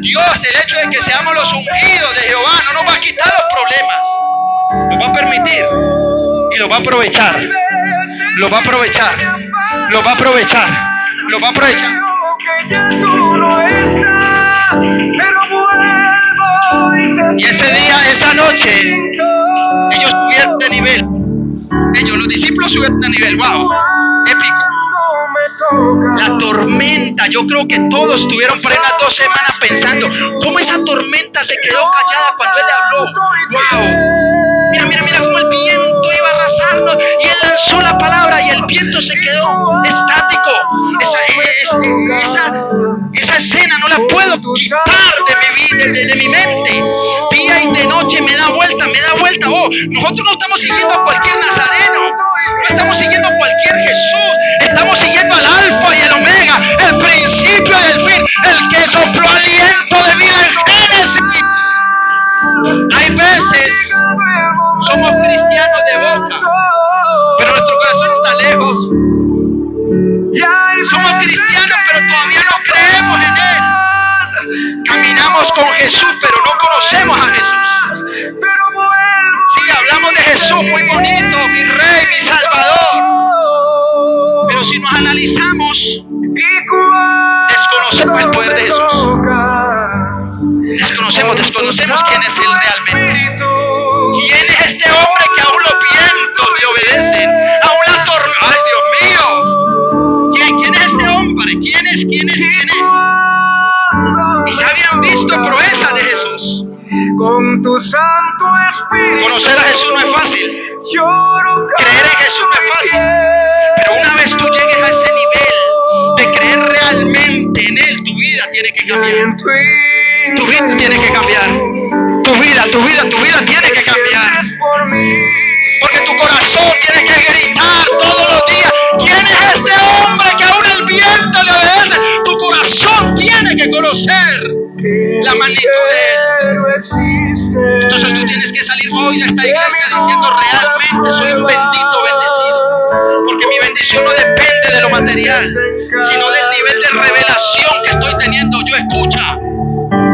Dios, el hecho de que seamos los ungidos de Jehová, no nos va a quitar los problemas. Los va a permitir. Y los va a aprovechar. Los va a aprovechar. Los va a aprovechar. Los va a aprovechar. Y ese día, esa noche, ellos subieron de nivel. Los discípulos subieron de nivel. ¡Wow! Épico. La tormenta, yo creo que todos estuvieron por ahí unas 2 semanas pensando, ¿cómo esa tormenta se quedó callada cuando él le habló? ¡Wow! Mira cómo el viento iba a arrasarnos y él lanzó la palabra y el viento se quedó estático. Esa escena no la puedo quitar de mi mente. Día y de noche me da vuelta. Oh, nosotros no estamos siguiendo a cualquier nazareno, no estamos siguiendo a cualquier Jesús, estamos siguiendo al Alfa y el Omega, el principio y el fin, el que sopló aliento de vida en Génesis. Hay veces somos cristianos de boca, pero nuestro corazón está lejos. Somos cristianos, pero todavía no creemos en Él. Caminamos con Jesús, pero no conocemos a Jesús. Sí, hablamos de Jesús, muy bonito, mi Rey, mi Salvador. Pero si nos analizamos, desconocemos el poder de Jesús. Desconocemos quién es Él realmente. ¿Quién es este hombre que aún los vientos le obedecen? Aún la tormenta. ¡Ay, Dios mío! ¿Quién es este hombre? ¿Quién es? Y ya habían visto proezas de Jesús. Con tu Santo Espíritu. Conocer a Jesús no es fácil. Creer en Jesús no es fácil. Pero una vez tú llegues a ese nivel de creer realmente en Él, tu vida tiene que cambiar. Tu vida tiene que cambiar. Tu vida tiene que cambiar. Porque tu corazón tiene que gritar todos los días: ¿quién es este hombre que aún el viento le obedece? Tu corazón tiene que conocer la magnitud de Él. Entonces tú tienes que salir hoy de esta iglesia diciendo: realmente soy un bendito bendecido. Porque mi bendición no depende de lo material, sino del nivel de revelación que estoy teniendo yo. Escucha,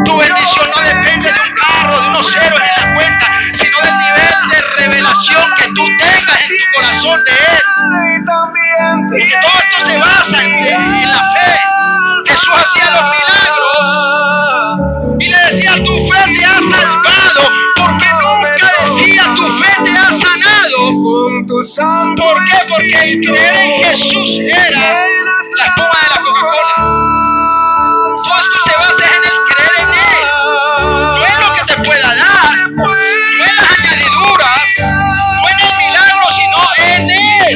tu bendición no depende de un carro, de unos ceros en la cuenta, sino del nivel de revelación que tú tengas en tu corazón de Él. Porque todo esto se basa en la fe. Jesús hacía los milagros y le decía: tu fe te ha salvado, porque nunca decía: tu fe te ha sanado. ¿Por qué? Porque el creer en Jesús era la espuma de la Coca-Cola. Todo esto se basa en el creer en Él, no en lo que te pueda dar, no en las añadiduras, no en el milagro, sino en Él.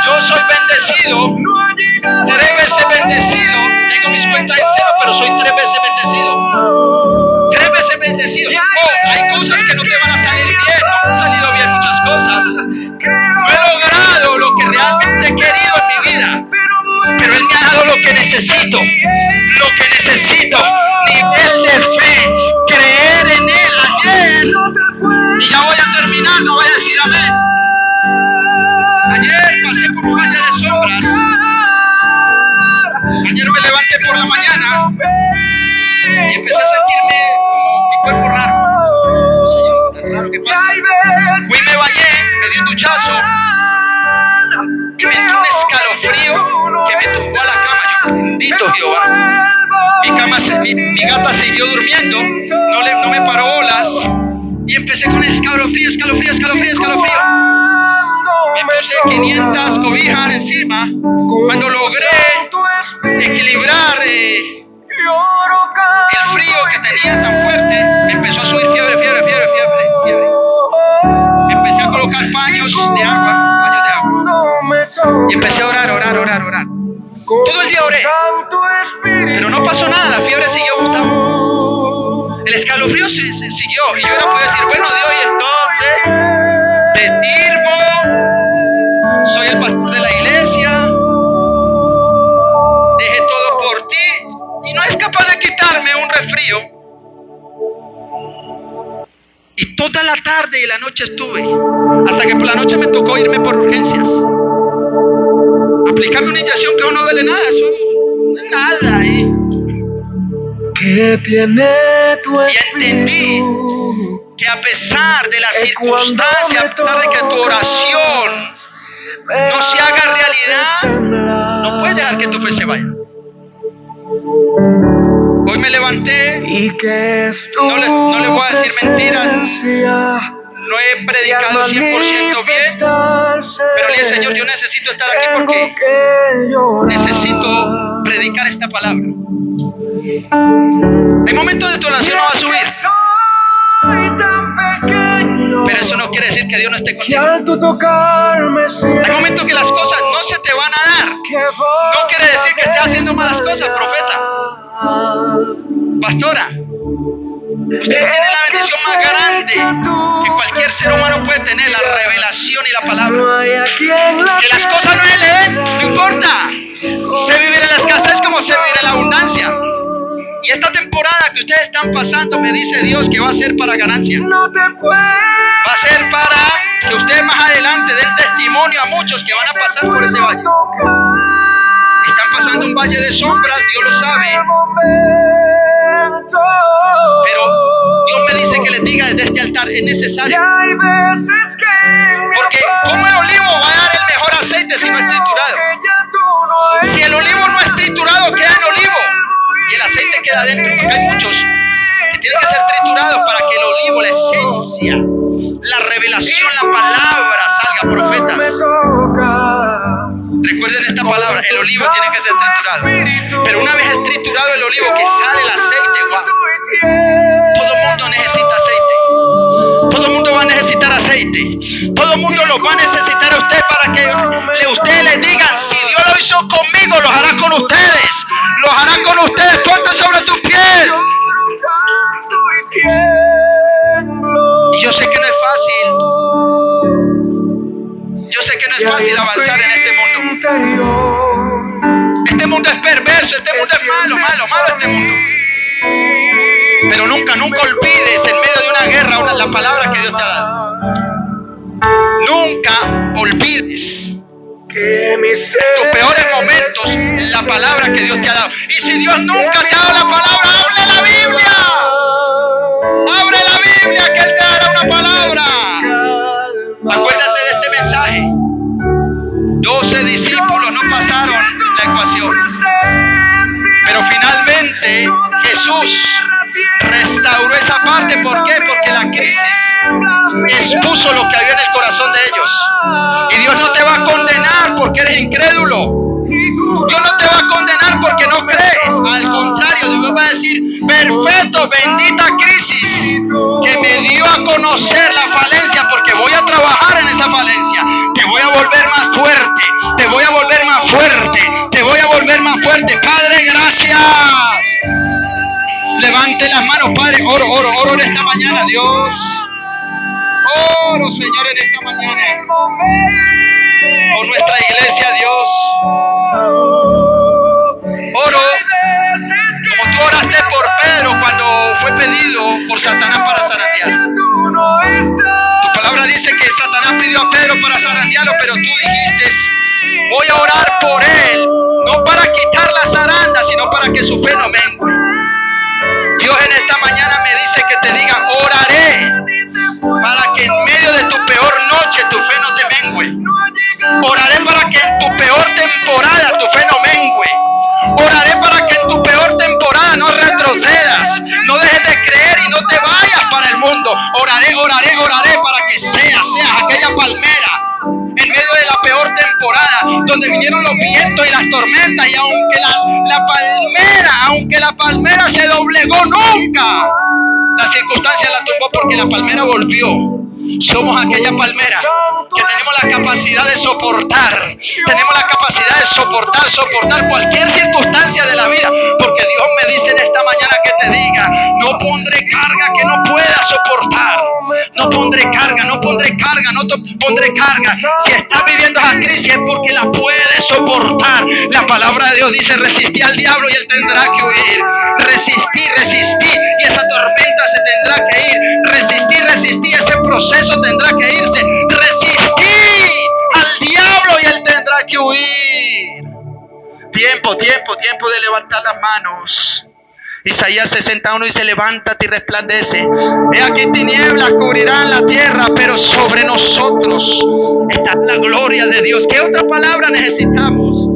Yo soy bendecido, 3 veces bendecido. Tengo mis cuentas en cero, pero soy 3 veces bendecido. 3 veces bendecido. Hay cosas que no te van a salir bien, no han salido bien muchas cosas. No he logrado lo que realmente he querido en mi vida, pero Él me ha dado lo que necesito. Nivel de fe, creer en Él ayer. Y ya voy a terminar, no voy a decir amén. Ayer pasé por un valle de sombras. Ayer me levanté por la mañana y empecé a sentirme como mi cuerpo raro. Señor, tan raro, ¿qué pasa? Fui y me bañé, me di un duchazo, que me entró un escalofrío que me tumbó a la cama. Yo, bendito Jehová. Mi gata siguió durmiendo, no me paró bolas, y empecé con el escalofrío. Me puse 500 cobijas encima. Cuando logré equilibrar el frío que tenía tan fuerte, me empezó a subir fiebre. Empecé a colocar paños de agua. Y empecé a orar. Todo el día oré, pero no pasó nada, la fiebre siguió, Gustavo. El escalofrío siguió, y yo ahora puedo decir: bueno, Dios, y entonces te sirvo, soy el pastor de la iglesia, dejé todo por ti, y no es capaz de quitarme un resfrío. Y toda la tarde y la noche estuve, hasta que por la noche me tocó irme por urgencias. Aplicarme una inyección que no duele nada, eso no es nada. ¿Qué tiene tu espíritu? Y entendí que a pesar de las circunstancias, a pesar de que tu oración no se haga realidad, no puedes dejar que tu fe se vaya. Hoy me levanté, no le voy a decir mentiras, no he predicado 100% bien, pero le dije: Señor, yo necesito estar aquí porque necesito predicar esta palabra. Hay momentos de tu oración no va a subir, pero eso no quiere decir que Dios no esté contigo. Hay momentos que las cosas no se te van a dar, no quiere decir que estés haciendo malas cosas, profeta, pastora. Usted tiene la bendición más grande que cualquier ser humano puede tener, la revelación y la palabra. Que las cosas no se le den, no importa. Se vivir en la escasez como se vive en la abundancia. Y esta temporada que ustedes están pasando, me dice Dios que va a ser para ganancia. Va a ser para que ustedes más adelante den testimonio a muchos que van a pasar por ese valle. Están pasando un valle de sombras, Dios lo sabe. Pero Dios me dice que les diga desde este altar: es necesario. Porque ¿cómo el olivo va a dar el mejor aceite si no es triturado? Si el olivo no es triturado, queda en olivo y el aceite queda adentro, porque hay muchos que tienen que ser triturados para que el olivo, la esencia, la revelación, la palabra salga. Profetas, recuerden esta palabra: el olivo tiene que ser triturado. Pero una vez es triturado el olivo, que sale el aceite, wow. Todo el mundo necesita aceite. Todo el mundo va a necesitar aceite. Todo el mundo los va a necesitar a usted para que ustedes le digan, si Dios lo hizo conmigo, lo hará con ustedes. Lo hará con ustedes. Ponte sobre tus pies. Y yo sé que no es fácil. Yo sé que no es fácil avanzar en este mundo. Este mundo es perverso, este mundo es malo este mundo. Pero nunca olvides en medio de una guerra la palabra que Dios te ha dado. Nunca olvides en tus peores momentos la palabra que Dios te ha dado. Y si Dios nunca te ha dado la palabra, abre la Biblia. Abre la Biblia que Él te dará una palabra. Acuérdate de este mensaje. 12 discípulos no pasaron la ecuación. Pero finalmente Jesús restauró esa parte. ¿Por qué? Porque la crisis expuso lo que había en el corazón de ellos. Y Dios no te va a condenar porque eres incrédulo. Dios no te va a condenar porque no crees. Al contrario, Dios va a decir, perfecto, bendita crisis que me dio a conocer la falencia, porque voy a trabajar en esa falencia. Te voy a volver más fuerte. Te voy a volver más fuerte. Te voy a volver más fuerte. Padre, gracias. Levante las manos, Padre. Oro en esta mañana, Dios. Oro, Señor, en esta mañana. Por nuestra iglesia, Dios. Oro como tú oraste por Pedro cuando fue pedido por Satanás para zarandear. Tu palabra dice que Satanás pidió a Pedro para zarandearlo, pero tú dijiste, voy a orar por él, no para quitar la zaranda, sino para que su fe no mengue. Dios en esta mañana me dice que te diga, oraré para que en medio de tu peor noche tu fe no te mengue. Oraré para que en tu peor temporada tu fe no mengue. Oraré para que en tu peor temporada no retrocedas, no dejes de creer y no te vayas para el mundo. Oraré para que seas aquella palmera en medio de la peor temporada, donde vinieron los vientos y las tormentas, y aunque la palmera se doblegó, nunca la circunstancia la tumbó, porque la palmera volvió. Somos aquella palmera que tenemos la capacidad de soportar. Tenemos la capacidad de soportar cualquier circunstancia de la vida. Porque Dios me dice en esta mañana que te diga, no pondré carga que no puedas soportar. No pondré carga. Si estás viviendo esa crisis es porque la puedes soportar. La palabra de Dios dice, resistí al diablo y él tendrá que huir. Resistí y esa tormenta se tendrá que ir. Resistí, ese proceso tendrá que irse. Resistí al diablo y él tendrá que huir. Tiempo de levantar las manos. Isaías 61 dice, levántate y resplandece. He aquí tinieblas cubrirán la tierra, pero sobre nosotros está la gloria de Dios. ¿Qué otra palabra necesitamos?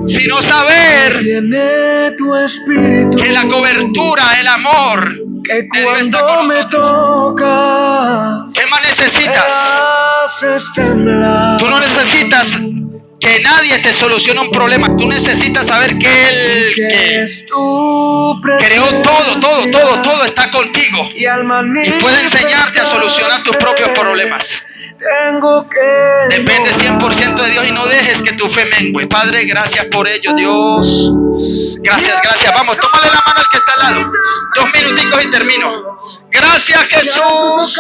Sino saber que la cobertura, el amor de Dios está con nosotros. ¿Qué más necesitas? Tú no necesitas que nadie te solucione un problema. Tú necesitas saber que Él creó todo está contigo y puede enseñarte a solucionar tus propios problemas. Depende 100% de Dios y no dejes que tu fe mengue. Padre, gracias por ello, Dios. Gracias. Vamos, tómale la mano al que está al lado. 2 minuticos y termino. Gracias, Jesús.